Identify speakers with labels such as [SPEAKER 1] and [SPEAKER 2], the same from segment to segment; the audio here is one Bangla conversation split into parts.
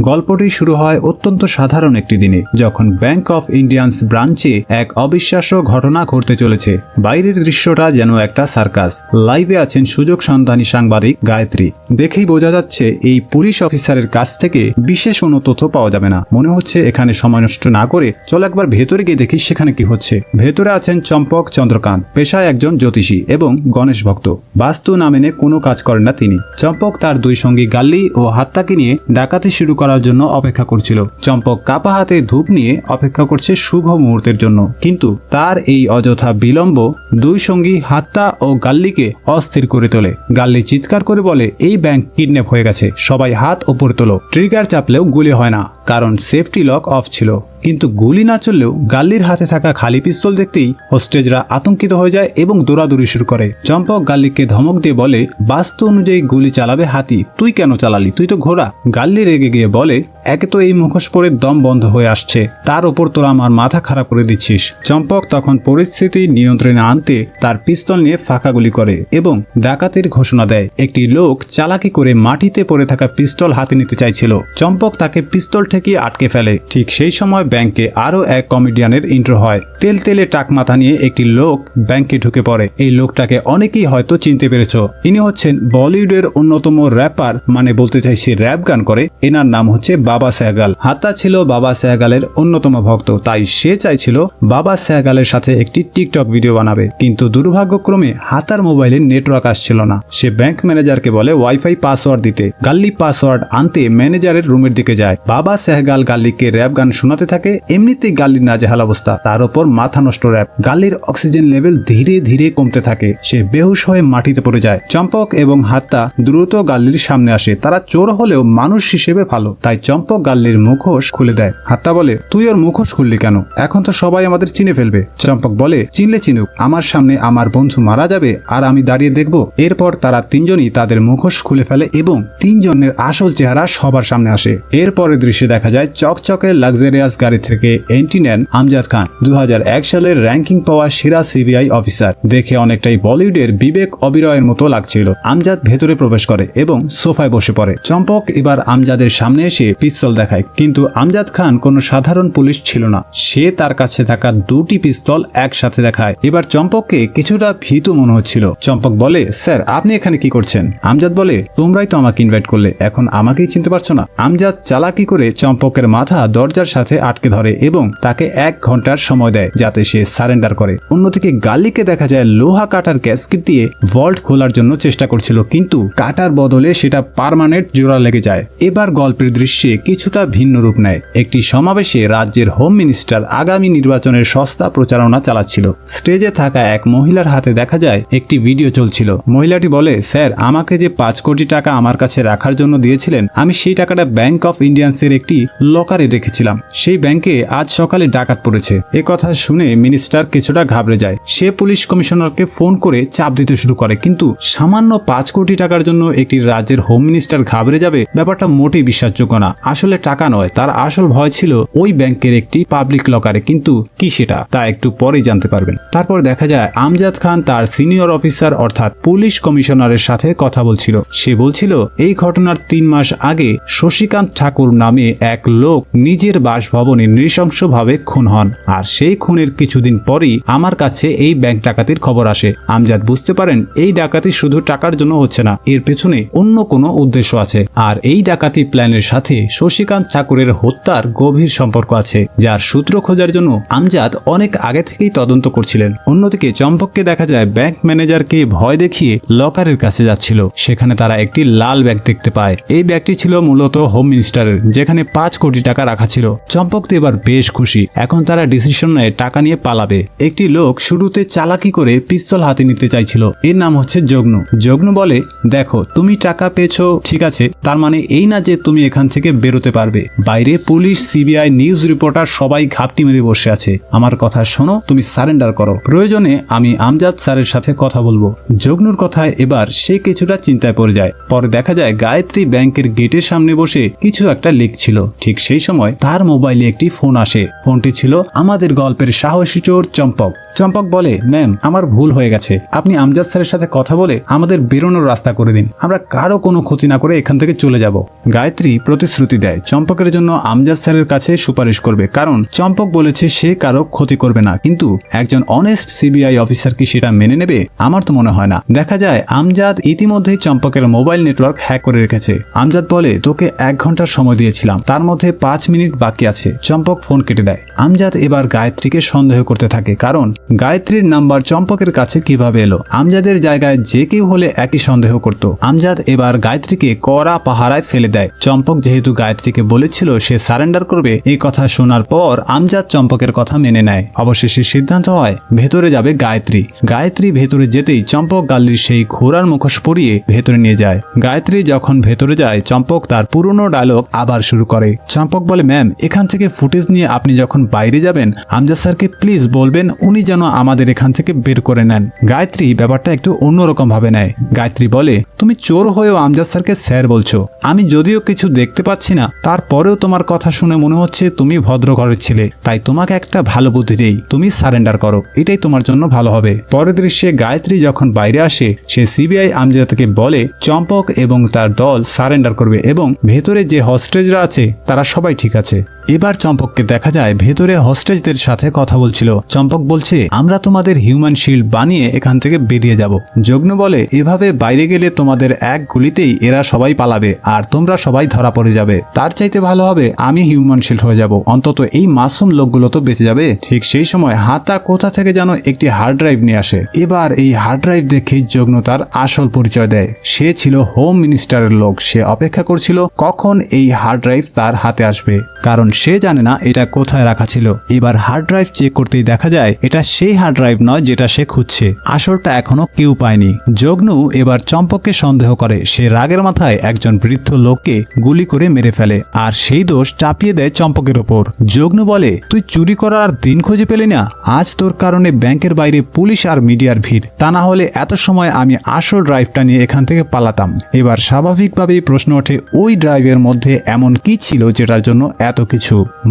[SPEAKER 1] গল্পটি শুরু হয় অত্যন্ত সাধারণ একটি দিনে, যখন ব্যাংক অফ ইন্ডিয়ান্স ব্রাঞ্চে এক অবিশ্বাস্য ঘটনা ঘটতে চলেছে। বাইরের দৃশ্যটা যেন একটা সার্কাস। লাইভে আছেন সুযোগ সন্ধানী সাংবাদিক গায়ত্রী। দেখেই বোঝা যাচ্ছে এই পুলিশ অফিসারের কাছ থেকে বিশেষ কোনো তথ্য পাওয়া যাবে না। মনে হচ্ছে এখানে সময় নষ্ট না করে চল একবার ভেতরে গিয়ে দেখি সেখানে কি হচ্ছে। ভেতরে আছেন চম্পক চন্দ্রকান্ত, পেশায় একজন জ্যোতিষী এবং গণেশ ভক্ত। বাস্তু না মেনে কোনো কাজ করেন না তিনি। চম্পক তার দুই সঙ্গী গাল্লি ও হাত্তাকে নিয়ে ডাকাতি শুরু করার জন্য অপেক্ষা করছিল। চম্পক কাপা হাতে ধূপ নিয়ে অপেক্ষা করছে শুভ মুহূর্তের জন্য, কিন্তু তার এই অযথা বিলম্ব দুই সঙ্গী হাত্তা ও গাল্লিকে অস্থির করে তোলে। গাল্লি চিৎকার করে বলে, এই ব্যাংক কিডন্যাপ হয়ে গেছে, সবাই হাত ওপরে তোলো। ট্রিগার চাপলেও গুলি হয় না, কারণ সেফটি লক অফ ছিল। কিন্তু গুলি না চললেও গাল্লির হাতে থাকা খালি পিস্তল দেখতেই হোস্টেজরা আতঙ্কিত হয়ে যায় এবং দৌড়াদৌড়ি শুরু করে। চম্পক গাল্লিকে ধমক দিয়ে বলে, বাস্তু অনুযায়ী গুলি চালাবে হাতি, তুই কেন চালালি, তুই তো ঘোড়া। গাল্লি রেগে গিয়ে বলে, একে তো এই মুখোশ পরে দম বন্ধ হয়ে আসছে, তার উপর তোরা আমার মাথা খারাপ করে দিচ্ছিস। চম্পক তখন পরিস্থিতি নিয়ন্ত্রণে আনতে তার পিস্তল নিয়ে ফাঁকা গুলি করে এবং ডাকাতির ঘোষণা দেয়। একটি লোক চালাকি করে মাটিতে পড়ে থাকা পিস্তল হাতে নিতে চাইছিল। চম্পক তাকে পিস্তল ঠেকিয়ে আটকে ফেলে। ঠিক সেই সময় ব্যাংকে আরো এক কমেডিয়ানের ইন্ট্রো হয়। তেলে টাক মাথা নিয়ে একটি লোক ব্যাংকে ঢুকে পড়ে। এই লোকটাকে অনেকেই হয়তো চিনতে পেরেছ। ইনি হচ্ছেন বলিউডের অন্যতম র্যাপার, মানে বলতে চাইছি র্যাপ গান করে। এনার নাম হচ্ছে বাবা সেহগাল। হাত্তা ছিল বাবা সেহগালের অন্যতম ভক্ত, তাই সে চাইছিল বাবা সেহগালের সাথে একটি টিকটক ভিডিও বানাবে। কিন্তু দুর্ভাগ্যক্রমে হাত্তার মোবাইলে নেটওয়ার্ক আসছিল না। সে ব্যাংক ম্যানেজারকে বলে ওয়াইফাই পাসওয়ার্ড দিতে। গাল্লি পাসওয়ার্ড আনতে ম্যানেজারের রুমের দিকে যায়। বাবা সেহগাল গাল্লিকে র্যাপ গান শোনাতে থাকে। এমনিতেই গাল্লির নাজেহাল অবস্থা, তার উপর মাথা নষ্ট র্যাপ। গাল্লির অক্সিজেন লেভেল ধীরে ধীরে কমতে থাকে। সে বেহুশ হয়ে মাটিতে পড়ে যায়। চম্পক এবং হাত্তা দ্রুত গাল্লির সামনে আসে। তারা চোর হলেও মানুষ হিসেবে ভালো, তাই চম্পক গাল্লির মুখোশ খুলে দেয়। হাত্তা বলে, তুই ওর মুখোশ খুললি কেন? এখন তো সবাই আমাদের চিনে ফেলবে। চম্পক বলে, চিনলে চিনুক, আমার সামনে আমার বন্ধু মারা যাবে আর আমি দাঁড়িয়ে দেখব? এরপর তারা তিনজনই তাদের মুখোশ খুলে ফেলে এবং তিনজনের আসল চেহারা সবার সামনে আসে। এরপরের দৃশ্যে দেখা যায় চকচকে লাক্সারিয়াস গাড়ি থেকে এন্ট্রি নেন আমজাদ খান, 2001 সালের র্যাঙ্কিং পাওয়া সেরা সিবিআই অফিসার। দেখে অনেকটাই বলিউডের বিবেক অবিরয়ের মতো লাগছিল। আমজাদ ভেতরে প্রবেশ করে এবং সোফায় বসে পড়ে। চম্পক এবার আমজাদের সামনে এসে পিস্তল দেখায়, কিন্তু আমজাদ খান কোনো সাধারণ পুলিশ ছিল না। সে তার কাছে থাকা দুটি পিস্তল একসাথে দেখায়। এবার চম্পককে কিছুটা ভীতু মনে হচ্ছিল। চম্পক বলে, স্যার আপনি এখানে কি করছেন? আমজাদ বলে, তোমরাই তো আমাকে ইনভাইট করলে, এখন আমাকেই চিনতে পারছো না? আমজাদ চালাকি করে চম্পকের মাথা দরজার সাথে আটকে ধরে এবং তাকে 1 ঘন্টার সময় দেয় যাতে সে সারেন্ডার করে। অন্যদিকে গাল্লিকে দেখা যায় লোহা কাটার গ্যাসকিট দিয়ে ভল্ট খোলার জন্য চেষ্টা করছিল, কিন্তু কাটার বদলে সেটা পার্মানেন্ট জোড়া লেগে যায়। এবার গল্পের দৃশ্যে কিছুটা ভিন্ন রূপ নেয়। একটি সমাবেশে রাজ্যের হোম মিনিস্টার আগামী নির্বাচনের সস্তা প্রচারণা চালাচ্ছিল। স্টেজে থাকা এক মহিলার হাতে দেখা যায় একটি ভিডিও চলছিল। মহিলাটি বলে, স্যার আমাকে যে 5 কোটি টাকা আমার কাছে রাখার জন্য দিয়েছিলেন, আমি সেই টাকাটা ব্যাংক অফ ইন্ডিয়ান্সের একটি লকারে রেখেছিলাম। সেই ব্যাংকে আজ সকালে ডাকাত পড়েছে। এ কথা শুনে মিনিস্টার কিছুটা ঘাবড়ে যায়। সে পুলিশ কমিশনারকে ফোন করে চাপ দিতে শুরু করে, কিন্তু সামান্য 5 কোটি টাকার জন্য একটি রাজ্যের হোম মিনিস্টার ঘাবড়ে যাবে, ব্যাপারটা মোটেই বিশ্বাসযোগ্য না। আসলে টাকা নয়, তার আসল ভয় ছিল ওই ব্যাংকের একটি পাবলিক লকারে। কিন্তু কি সেটা, তা একটু পরেই জানতে পারবেন। তারপর দেখা যায় আমজাদ খান তার সিনিয়র অফিসার অর্থাৎ পুলিশ কমিশনারের সাথে কথা বলছিল। সে বলছিল, এই ঘটনার 3 মাস আগে শশীকান্ত ঠাকুর নামে এক লোক নিজের বাসভবনে নৃশংসভাবে খুন হন, আর সেই খুনের কিছুদিন পরই আমার কাছে এই ব্যাংক ডাকাতির খবর আসে। আমজাদ বুঝতে পারেন এই ডাকাতি শুধু টাকার জন্য হচ্ছে না, এর পেছনে অন্য কোনো উদ্দেশ্য আছে। আর এই ডাকাতি প্ল্যানের সাথে শশীকান্ত ঠাকুরের হত্যার গভীর সম্পর্ক আছে, যার সূত্র খোঁজার জন্য আমজাদ অনেক আগে থেকেই তদন্ত করছিলেন। অন্যদিকে চম্পককে দেখা যায় ব্যাংক ম্যানেজারকে ভয় দেখিয়ে লকারের কাছে যাচ্ছিল। সেখানে তারা একটি লাল ব্যাগ দেখতে পায়। এই ব্যাগটি ছিল মূলত হোম মিনিস্টারের, যেখানে 5 কোটি টাকা রাখা ছিল। চম্পক তো এবার বেশ খুশি। এখন তারা ডিসিশন নেয় টাকা নিয়ে পালাবে। একটি লোক শুরুতে চালাকি করে পিস্তল হাতে নিতে চাইছিল। এর নাম হচ্ছে জগ্নু। জগ্নু বলে, দেখো তুমি টাকা পেয়েছো ঠিক আছে, তার মানে এই না যে তুমি এখান থেকে বেরোতে পারবে। বাইরে পুলিশ, সিবিআই, নিউজ রিপোর্টার সবাই ঘাপটি মেরে বসে আছে। আমার কথা শোনো, তুমি সারেন্ডার করো, প্রয়োজনে আমি আমজাদ স্যারের সাথে কথা বলবো। জগ্নুর কথায় এবার সে কিছুটা চিন্তায় পড়ে যায়। পরে দেখা যায় গায়ত্রী ব্যাংকের গেটের সামনে বসে কিছু একটা লিখছিল। ঠিক সেই সময় তার মোবাইলে একটি ফোন আসে। ফোনটি ছিল আমাদের গল্পের সাহসী চোর চম্পক। চম্পক বলে, ম্যাম আমার ভুল হয়ে গেছে, আপনি আমজাদ স্যারের সাথে কথা বলে আমাদের বেরোনোর রাস্তা করে দিন। আমরা কারো কোনো ক্ষতি না করে এখান থেকে চলে যাব। গায়ত্রী প্রতিশ্রুতি প্রতিশ্রুতি দেয় চম্পকের জন্য আমজাদ স্যারের কাছে সুপারিশ করবে, কারণ চম্পক বলেছে সে কারো ক্ষতি করবে না। কিন্তু একজন অনেস্ট সিবিআই অফিসার কি সেটা মেনে নেবে? আমার তো মনে হয় না। দেখা যায় আমজাদ ইতিমধ্যেই চম্পকের মোবাইল নেটওয়ার্ক হ্যাক করে রেখেছে। আমজাদ বলে, তোকে 1 ঘন্টার সময় দিয়েছিলাম, তার মধ্যে 5 মিনিট বাকি আছে। চম্পক ফোন কেটে দেয়। আমজাদ এবার গায়ত্রীকে সন্দেহ করতে থাকে, কারণ গায়ত্রীর নাম্বার চম্পকের কাছে কিভাবে এলো? আমজাদের জায়গায় যে কেউ হলে একই সন্দেহ করত। আমজাদ এবার গায়ত্রীকে কড়া পাহারায় ফেলে দেয়। চম্পক যেহেতু গায়ত্রীকে বলেছিল সে সারেন্ডার করবে, এই কথা শোনার পর আমজাদ চম্পকের কথা মেনে নেয়। অবশেষে সিদ্ধান্ত হয় ভেতরে যাবে গায়ত্রী। গায়ত্রী ভেতরে যেতেই চম্পক গাল্লির সেই ঘোড়ার মুখোশ পরিয়ে ভেতরে নিয়ে যায়। গায়ত্রী যখন ভেতরে যায় চম্পক তার পুরনো ডায়লগ আবার শুরু করে। চম্পক বলে, ম্যাম, এখান থেকে ফুটেজ নিয়ে আপনি যখন বাইরে যাবেন আমজাদ স্যারকে প্লিজ বলবেন উনি যেন আমাদের এখান থেকে বের করে নেন। গায়ত্রী ব্যাপারটা একটু অন্যরকম ভাবে নেয়। গায়ত্রী বলে, তুমি চোর হয়েও আমজাদ স্যারকে স্যার বলছো। আমি যদিও কিছু দেখতে পাচ্ছি না, তারপরেও তোমার কথা শুনে মনে হচ্ছে তুমি ভদ্র ঘরের ছেলে। তাই তোমাকে একটা ভালো বুদ্ধি দেই, তুমি সারেন্ডার করো, এটাই তোমার জন্য ভালো হবে। পরের দৃশ্যে গায়ত্রী যখন বাইরে আসে সে সিবিআই আমজাদকে বলে চম্পক এবং তার দল সারেন্ডার করবে এবং ভেতরে যে হস্টেজরা আছে তারা সবাই ঠিক আছে। এবার চম্পককে দেখা যায় ভেতরে হস্টেজদের সাথে কথা বলছিল। চম্পক বলছে, আমরা তোমাদের হিউম্যান শিল্ড বানিয়ে এখান থেকে বেরিয়ে যাব। যজ্ঞ বলে, এভাবে বাইরে গেলে তোমাদের এক গুলিতেই এরা সবাই পালাবে আর তোমরা সবাই ধরা পড়ে যাবে। তার চাইতে ভালো হবে আমি হিউম্যান শিল্ড হয়ে যাব, অন্তত এই মাসুম লোকগুলো তো বেঁচে যাবে। ঠিক সেই সময় হাতা কোথা থেকে যেন একটি হার্ড ড্রাইভ নিয়ে আসে। এবার এই হার্ড ড্রাইভ দেখে যজ্ঞ তার আসল পরিচয় দেয়। সে ছিল হোম মিনিস্টারের লোক। সে অপেক্ষা করছিল কখন এই হার্ড ড্রাইভ তার হাতে আসবে, কারণ সে জানে না এটা কোথায় রাখা ছিল। এবার হার্ড ড্রাইভ চেক করতেই দেখা যায় এটা সেই হার্ড ড্রাইভ নয় যেটা সে খুঁজছে। আসলটা এখনো কেউ পায়নি। যজ্ঞ এবার চম্পককে সন্দেহ করে। সে রাগের মাথায় একজন বৃদ্ধ লোককে গুলি করে মেরে ফেলে আর সেই দোষ চাপিয়ে দেয় চম্পকের ওপর। যজ্ঞ বলে, তুই চুরি করার দিন খুঁজে পেলি না? আজ তোর কারণে ব্যাংকের বাইরে পুলিশ আর মিডিয়ার ভিড়, তা না হলে এত সময় আমি আসল ড্রাইভটা নিয়ে এখান থেকে পালাতাম। এবার স্বাভাবিকভাবেই প্রশ্ন ওঠে, ওই ড্রাইভের মধ্যে এমন কি ছিল যেটার জন্য এত কিছু?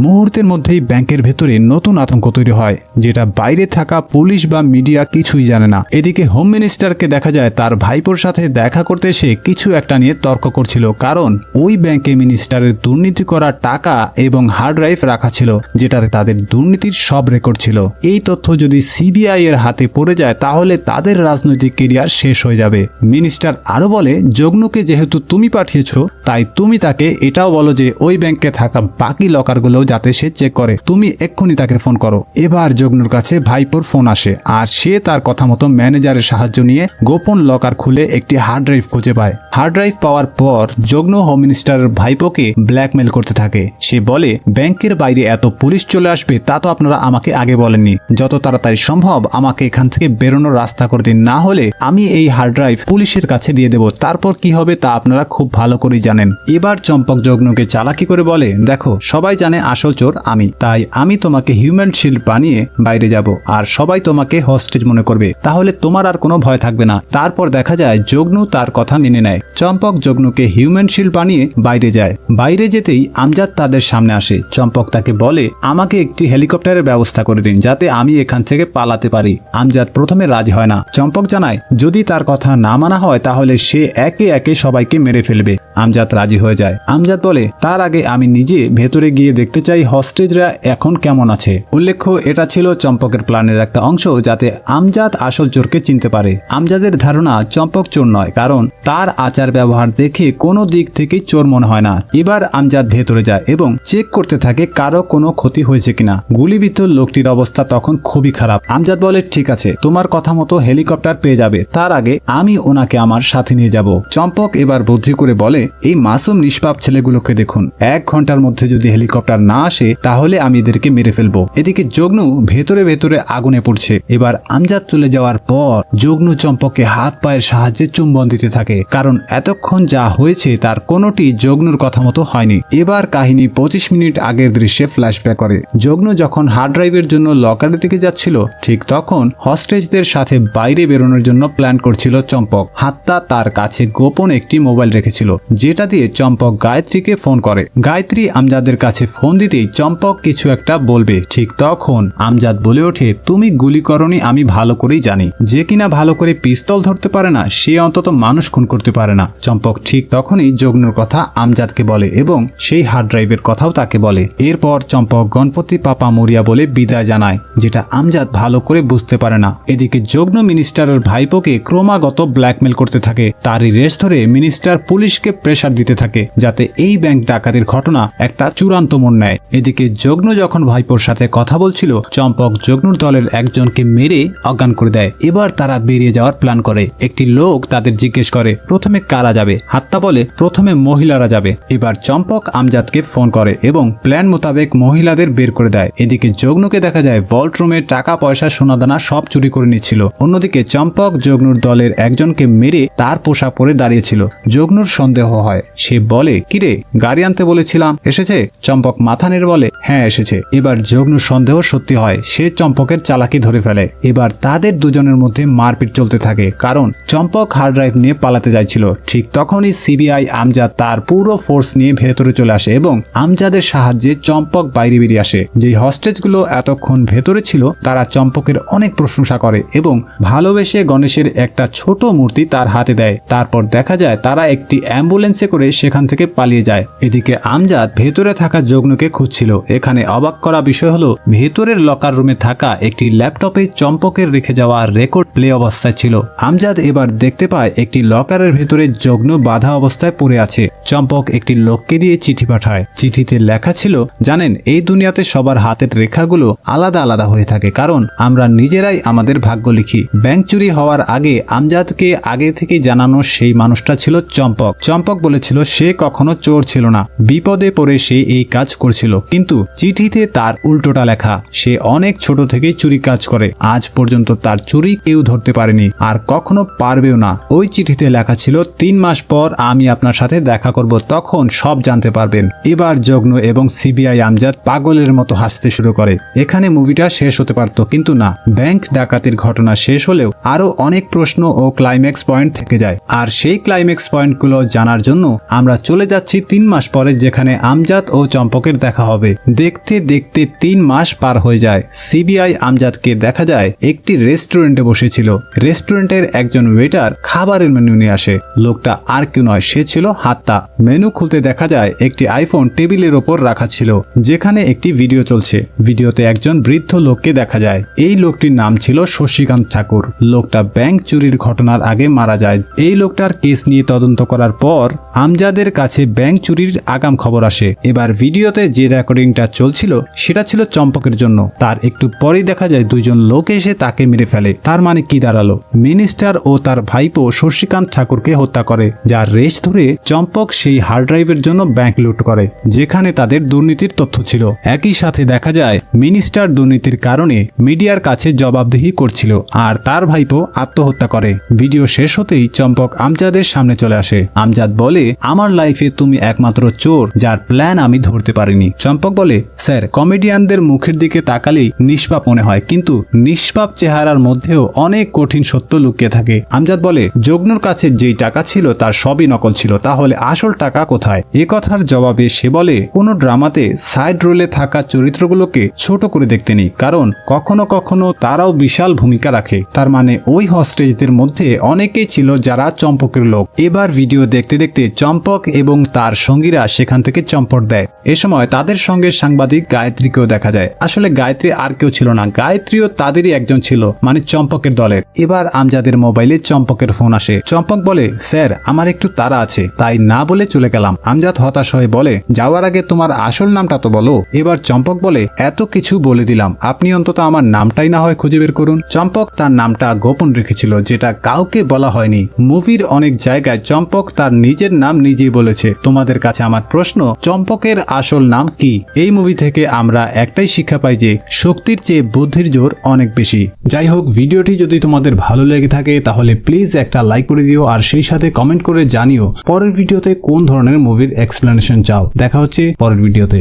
[SPEAKER 1] মুহূর্তের মধ্যেই ব্যাংকের ভেতরে নতুন আতঙ্ক তৈরি হয়, যেটা বাইরে থাকা পুলিশ বা মিডিয়া কিছুই জানে না। এদিকে হোম মিনিস্টারকে দেখা যায় তার ভাইপোর সাথে দেখা করতে এসে কিছু একটা নিয়ে তর্ক করছিল, কারণ ওই ব্যাংকে মিনিস্টারের দুর্নীতি করা টাকা এবং হার্ড ড্রাইভ রাখা ছিল, যেটাতে তাদের দুর্নীতির সব রেকর্ড ছিল। এই তথ্য যদি সিবিআই এর হাতে পড়ে যায় তাহলে তাদের রাজনৈতিক কেরিয়ার শেষ হয়ে যাবে। মিনিস্টার আরো বলে, যজ্ঞকে যেহেতু তুমি পাঠিয়েছ তাই তুমি তাকে এটাও বলো যে ওই ব্যাংকে থাকা বাকি লকারগুলো যাতে সে চেক করে। তুমি এক্ষুনি তাকে ফোন করো। এবার যজ্ঞর কাছে ভাইপোর ফোন আসে আর সে তার কথা মতো ম্যানেজারের সাহায্য নিয়ে গোপন লকার খুলে একটি হার্ড ড্রাইভ খুঁজে পায়। হার্ড ড্রাইভ পাওয়ার পর যজ্ঞ হোম মিনিস্টারের ভাইপোকে ব্ল্যাকমেল করতে থাকে। সে বলে, ব্যাংকের বাইরে এত পুলিশ চলে আসবে তা তো আপনারা আমাকে আগে বলেননি। যত তাড়াতাড়ি সম্ভব আমাকে এখান থেকে বেরোনোর রাস্তা করে দিন, না হলে আমি এই হার্ড ড্রাইভ পুলিশের কাছে দিয়ে দেব। তারপর কি হবে তা আপনারা খুব ভালো করেই জানেন। এবার চম্পক যজ্ঞকে চালাকি করে বলে, দেখো সবাই জানে আসল চোর আমি, তাই আমি তোমাকে হিউম্যান শিল্ড বানিয়ে বাইরে যাব আর সবাই তোমাকে হস্টেজ মনে করবে, তাহলে তোমার আর কোনো ভয় থাকবে না। তারপর দেখা যায় যজ্ঞ তার কথা মেনে নেয়। চম্পক যজ্ঞকে হিউম্যান শিল্ড বানিয়ে বাইরে যায়। বাইরে যেতেই আমজাদ তাদের সামনে আসে। চম্পক তাকে বলে, আমাকে একটি হেলিকপ্টারের ব্যবস্থা করে দিন যাতে আমি এখান থেকে পালাতে পারি। আমজাদ প্রথমে রাজি হয় না। চম্পক জানায় যদি তার কথা না মানা হয় তাহলে সে একে একে সবাইকে মেরে ফেলবে। আমজাদ রাজি হয়ে যায়। আমজাদ বলে, তার আগে আমি নিজে ভেতরে গিয়ে দেখতে চাই হস্টেজরা এখন কেমন আছে। উল্লেখ্য এটা ছিল চম্পকের প্ল্যানের একটা অংশ, যাতে আমজাদ আসল চোরকে চিনতে পারে। আমজাদের ধারণা চম্পক চোর নয়, কারণ তার আচার ব্যবহার দেখে কোনো দিক থেকে চোর মনে হয় না। এবার আমজাদ ভেতরে যায় এবং চেক করতে থাকে কারো কোনো ক্ষতি হয়েছে কিনা। গুলিবিদ্ধ লোকটির অবস্থা তখন খুবই খারাপ। আমজাদ বলে, ঠিক আছে, তোমার কথা মতো হেলিকপ্টার পেয়ে যাবে, তার আগে আমি ওনাকে আমার সাথে নিয়ে যাব। চম্পক এবার বুদ্ধি করে বলে, এই মাসুম নিষ্পাপ ছেলেগুলোকে দেখুন, 1 ঘন্টার মধ্যে যদি হেলিকপ্টার না আসে তাহলে আমি এদেরকে মেরে ফেলবো। এদিকে যজ্ঞ ভেতরে ভেতরে আগুনে পড়ছে। এবার আমজাদ চলে যাওয়ার পর যজ্ঞ চম্পককে হাত পায়ের সাহায্যে চুম্বন দিতে থাকে, কারণ এতক্ষণ যা হয়েছে তার কোনোটি যজ্ঞর কথা মতো হয়নি। এবার কাহিনী 25 মিনিট আগের দৃশ্যে ফ্ল্যাশব্যাক করে। যজ্ঞ যখন হার্ড ড্রাইভের জন্য লকারের দিকে যাচ্ছিল ঠিক তখন হস্টেজদের সাথে বাইরে বেরোনোর জন্য প্ল্যান করছিল চম্পক। হাত্তা তার কাছে গোপন একটি মোবাইল রেখেছিল যেটা দিয়ে চম্পক গায়ত্রীকে ফোন করে। গায়ত্রী আমজাদের কাছে ফোন দিতেই চম্পক কিছু একটা বলবে, ঠিক তখন আমজাদ বলে ওঠে, তুমি গুলি করনি আমি ভালো করেই জানি, যে কিনা ভালো করে পিস্তল ধরতে পারে না সে অন্তত মানুষ খুন করতে পারে না। চম্পক ঠিক তখনই যজ্ঞর কথা আমজাদকে বলে এবং সেই হার্ড ড্রাইভের কথাও তাকে বলে। এরপর চম্পক গণপতি পাপা মরিয়া বলে বিদায় জানায়, যেটা আমজাদ ভালো করে বুঝতে পারে না। এদিকে যজ্ঞ মিনিস্টারের ভাইপোকে ক্রমাগত ব্ল্যাকমেল করতে থাকে। তারই রেস ধরে মিনিস্টার পুলিশকে প্রেসার দিতে থাকে যাতে এই ব্যাংক ডাকাতির ঘটনা একটা চূড়ান্ত মোড় নেয়। এদিকে যজ্ঞ যখন ভাইপোর সাথে কথা বলছিল, চম্পক যজ্ঞর দলের একজনকে মেরে অজ্ঞান করে দেয়। এবার তারা বেরিয়ে যাওয়ার প্ল্যান করে। একটি লোক তাদের জিজ্ঞেস করে প্রথমে কারা যাবে। হাত্তা বলে প্রথমে মহিলারা যাবে। এবার চম্পক আমজাদকে ফোন করে এবং প্ল্যান মোতাবেক মহিলাদের বের করে দেয়। এদিকে যজ্ঞকে দেখা যায় ভল্ট রুমে টাকা পয়সা সোনাদানা সব চুরি করে নিচ্ছিল। অন্যদিকে চম্পক যজ্ঞর দলের একজনকে মেরে তার পোশাক পরে দাঁড়িয়েছিল। যজ্ঞর সন্দেহ হয়, সে বলে, কিরে গাড়ি আনতে বলেছিলাম এসেছে? চম্পক মাথা নেড়ে বলে, হ্যাঁ এসেছে। এবার যজ্ঞর সন্দেহ সত্যি হয়, সে চম্পকের চালাকি ধরে ফেলে। এবার তাদের দুজনের মধ্যে মারপিট চলতে থাকে, কারণ চম্পক হার্ড ড্রাইভ নিয়ে পালাতে যাচ্ছিল। ঠিক তখনই সিবিআই আমজাদ তার পুরো ফোর্স নিয়ে ভেতরে চলে আসে এবং আমজাদের সাহায্যে চম্পক বাইরে বেরিয়ে আসে। যেই হস্টেজগুলো এতক্ষণ ভেতরে ছিল তারা চম্পকের অনেক প্রশংসা করে এবং ভালোবেসে গণেশের একটা ছোট মূর্তি তার হাতে দেয়। তারপর দেখা যায় তারা একটি অ্যাম্বুলেন্সে করে সেখান থেকে পালিয়ে যায়। এদিকে আমজাদ ভেতরে থাকা যজ্ঞকে খুঁজছিল। এখানে অবাক করা বিষয় হলো, ভেতরের লকার রুমে থাকা একটি ল্যাপটপে চম্পকের রেখে যাওয়া রেকর্ড প্লে অবস্থায় ছিল। আমজাদ এবার দেখতে পায় একটি লকারের ভেতরে যজ্ঞ বাধা অবস্থায় পড়ে আছে। চম্পক একটি লোককে দিয়ে চিঠি পাঠায়। চিঠিতে লেখা ছিল, জানেন এই দুনিয়াতে সবার হাতের রেখাগুলো আলাদা আলাদা হয়ে থাকে, কারণ আমরা নিজেরাই আমাদের ভাগ্য লিখি। ব্যাংক চুরি হওয়ার আগে আমজাদকে আগে থেকে জানানো সেই মানুষটা ছিল চম্পক। চম্পক বলেছিল সে কখনো চোর ছিল না, বিপদে পড়ে সে এই কাজ করছিল, কিন্তু চিঠিতে তার উল্টোটা লেখা। সে অনেক ছোট থেকেই চুরি কাজ করে, আজ পর্যন্ত তার চুরি কেউ ধরতে পারেনি আর কখনো পারবেও না। ওই চিঠিতে লেখা ছিল, 3 মাস পর আমি আপনার সাথে দেখা করব, তখন সব জানতে পারবেন। এবার যজ্ঞ এবং সিবিআই আমজাদ পাগলের মতো হাসতে শুরু করে। এখানে মুভিটা শেষ হতে পারত, কিন্তু না, ব্যাংক ডাকাতির ঘটনা শেষ হলেও আরো অনেক প্রশ্ন ও ক্লাইম্যাক্স পয়েন্ট থেকে যায়। আর সেই ক্লাইম্যাক্স পয়েন্টগুলো জানার জন্য আমরা চলে যাচ্ছি 3 মাস পরে, যেখানে আমজাদ ও চম্পকের দেখা হবে। দেখতে দেখতে 3 মাস পার হয়ে যায়। সিবিআই আমজাদকে দেখা যায় একটি রেস্টুরেন্টে বসেছিল। রেস্টুরেন্টের একজন ওয়েটার খাবারের মেনু নিয়ে আসে। লোকটা আর কেউ নয়, সে ছিল হাত্তা। মেনু খুলতে দেখা যায় একটি আইফোন টেবিলের ওপর রাখা ছিল, যেখানে একটি ভিডিও চলছে। ভিডিওতে একজন বৃদ্ধ লোককে দেখা যায়। এই লোকটির নাম ছিল শশীকান্ত ঠাকুর। লোকটা ব্যাংক চুরির ঘটনার আগে মারা যায়। এই লোকটার কেস নিয়ে তদন্ত করার পর আমজাদের কাছে ব্যাংক চুরির আগাম খবর আসে। এবার ভিডিওতে যে রেকর্ডিংটা চলছিল সেটা ছিল চম্পকের জন্য। তার একটু পরেই দেখা যায় 2 জন লোক এসে তাকে মেরে ফেলে। তার মানে কি দাঁড়ালো, মিনিস্টার ও তার ভাইপো শশীকান্ত ঠাকুরকে হত্যা করে, যার রেশ ধরে চম্পক সেই হার্ড ড্রাইভের জন্য ব্যাংক লুট করে, যেখানে তাদের দুর্নীতির তথ্য ছিল। একই সাথে দেখা যায় মিনিস্টার দুর্নীতির কারণে মিডিয়ার কাছে জবাবদিহি করছিল আর তার ভাইপো আত্মহত্যা করে। ভিডিও শেষ হতেই চম্পক আমজাদের সামনে চলে আসে। আমজাদ বলে, আমার লাইফে তুমি একমাত্র চোর যার প্ল্যান আমি ধরতে পারিনি। চম্পক বলে, স্যার কমেডিয়ানদের মুখের দিকে তাকালেই নিষ্পাপ মনে হয়, কিন্তু নিষ্পাপ চেহারার মধ্যেও অনেক কঠিন সত্য লুকিয়ে থাকে। আমজাদ বলে, যজ্ঞর কাছে যেই টাকা ছিল তার সবই নকল ছিল, তাহলে আসল টাকা কোথায়? এ কথার জবাবে সে বলে, কোনো ড্রামাতে সাইড রোলে থাকা চরিত্রগুলোকে ছোট করে দেখতে নেই, কারণ কখনো কখনো তারাও বিশাল ভূমিকা রাখে। তার মানে ওই হস্টেজদের মধ্যে অনেকেই ছিল যারা চম্পকের লোক। এবার ভিডিও দেখতে দেখতে চম্পক এবং তার সঙ্গীরা সেখান থেকে চম্পট দেয়। এ সময় তাদের সঙ্গে সাংবাদিক গায়ত্রীকেও দেখা যায়। আসলে গায়ত্রী আর কেউ ছিল না, গায়ত্রীও তাদেরই একজন ছিল, মানে চম্পকের দলের। এবার আমজাদের মোবাইলে চম্পকের ফোন আসে। চম্পক বলে, স্যার আমার একটু তাড়া আছে, তাই না বলে চলে গেলাম। আমজাদ হতাশ হয়ে বলে, যাওয়ার আগে তোমার আসল নামটা তো বলো। এবার চম্পক বলে, এত কিছু বলে দিলাম, আপনি অন্তত আমার নামটাই না হয় খুঁজে বের করুন। চম্পক তার নামটা গোপন রেখেছিল, যেটা কাউকে বলা হয়নি। মুভির অনেক জায়গায় চম্পক তার নিজের নাম নিজেই বলেছে। তোমাদের কাছে আমার প্রশ্ন, চম্পকের আসল নাম কি? এই মুভি থেকে আমরা একটাই শিক্ষা পাই যে শক্তির চেয়ে বুদ্ধির জোর অনেক বেশি। যাই হোক, ভিডিওটি যদি তোমাদের ভালো লেগে থাকে তাহলে প্লিজ একটা লাইক করে দিও আর সেই সাথে কমেন্ট করে জানিও পরের ভিডিওতে কোন ধরনের মুভির এক্সপ্লেনেশন চাও। দেখা হচ্ছে পরের ভিডিওতে।